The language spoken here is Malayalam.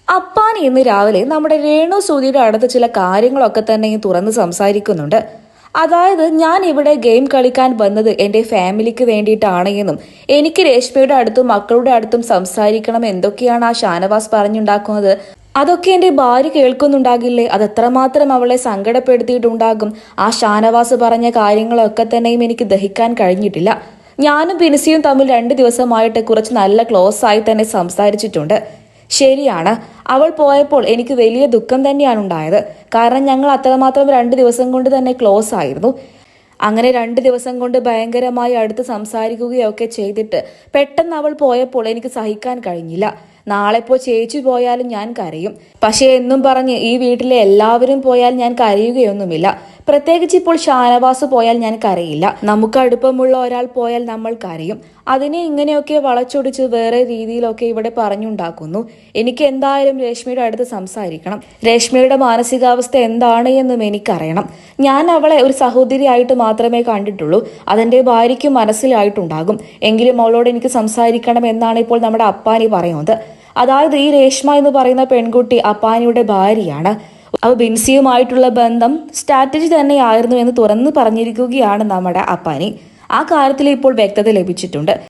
അപ്പാനി ഇന്ന് രാവിലെ നമ്മുടെ രേണു സുധിയുടെ അടുത്ത് ചില കാര്യങ്ങളൊക്കെ തന്നെ തുറന്ന് സംസാരിക്കുന്നുണ്ട്. അതായത് ഞാൻ ഇവിടെ ഗെയിം കളിക്കാൻ വന്നത് എന്റെ ഫാമിലിക്ക് വേണ്ടിയിട്ടാണ് എന്നും എനിക്ക് രേഷ്മയുടെ അടുത്തും മക്കളുടെ അടുത്തും സംസാരിക്കണം എന്തൊക്കെയാണ് ആ ഷാനവാസ് പറഞ്ഞുണ്ടാക്കുന്നത്, അതൊക്കെ എന്റെ ഭാര്യ കേൾക്കുന്നുണ്ടാകില്ലേ, അതെത്രമാത്രം അവളെ സങ്കടപ്പെടുത്തിയിട്ടുണ്ടാകും. ആ ഷാനവാസ് പറഞ്ഞ കാര്യങ്ങളൊക്കെ തന്നെയും എനിക്ക് ദഹിക്കാൻ കഴിഞ്ഞിട്ടില്ല. ഞാനും ബിൻസിയും തമ്മിൽ 2 ദിവസമായിട്ട് കുറച്ച് നല്ല ക്ലോസ് ആയി തന്നെ സംസാരിച്ചിട്ടുണ്ട്. ശരിയാണ്, അവൾ പോയപ്പോൾ എനിക്ക് വലിയ ദുഃഖം തന്നെയാണ് ഉണ്ടായത്. കാരണം ഞങ്ങൾ അത്രമാത്രം 2 ദിവസം കൊണ്ട് തന്നെ ക്ലോസ് ആയിരുന്നു. അങ്ങനെ 2 ദിവസം കൊണ്ട് ഭയങ്കരമായി അടുത്ത് സംസാരിക്കുകയൊക്കെ ചെയ്തിട്ട് പെട്ടെന്ന് അവൾ പോയപ്പോൾ എനിക്ക് സഹിക്കാൻ കഴിഞ്ഞില്ല. നാളെ പോ ചേച്ചി പോയാലും ഞാൻ കരയും. പക്ഷേ എന്നും പറഞ്ഞ് ഈ വീട്ടിലെ എല്ലാവരും പോയാൽ ഞാൻ കരയുകയൊന്നുമില്ല. പ്രത്യേകിച്ച് ഇപ്പോൾ ഷാനവാസ് പോയാൽ ഞാൻ കരയില്ല. നമുക്ക് അടുപ്പമുള്ള ഒരാൾ പോയാൽ നമ്മൾ കരയും. അതിനെ ഇങ്ങനെയൊക്കെ വളച്ചൊടിച്ച് വേറെ രീതിയിലൊക്കെ ഇവിടെ പറഞ്ഞുണ്ടാക്കുന്നു. എനിക്ക് എന്തായാലും രേഷ്മയുടെ അടുത്ത് സംസാരിക്കണം. രേഷ്മയുടെ മാനസികാവസ്ഥ എന്താണ് എന്നും എനിക്കറിയണം. ഞാൻ അവളെ ഒരു സഹോദരിയായിട്ട് മാത്രമേ കണ്ടിട്ടുള്ളൂ. അതെന്റെ ഭാര്യയ്ക്ക് മനസ്സിലായിട്ടുണ്ടാകും. എങ്കിലും അവളോട് എനിക്ക് സംസാരിക്കണം എന്നാണ് ഇപ്പോൾ നമ്മുടെ അപ്പാനി പറയുന്നത്. അതായത് ഈ രേഷ്മ എന്ന് പറയുന്ന പെൺകുട്ടി അപ്പാനിയുടെ ഭാര്യയാണ്. അവ ബിൻസിയുമായിട്ടുള്ള ബന്ധം സ്ട്രാറ്റജി തന്നെയായിരുന്നു എന്ന് തുറന്നു പറഞ്ഞിരിക്കുകയാണ് നമ്മുടെ അപ്പാനി. ആ കാര്യത്തിൽ ഇപ്പോൾ വ്യക്തത ലഭിച്ചിട്ടുണ്ട്.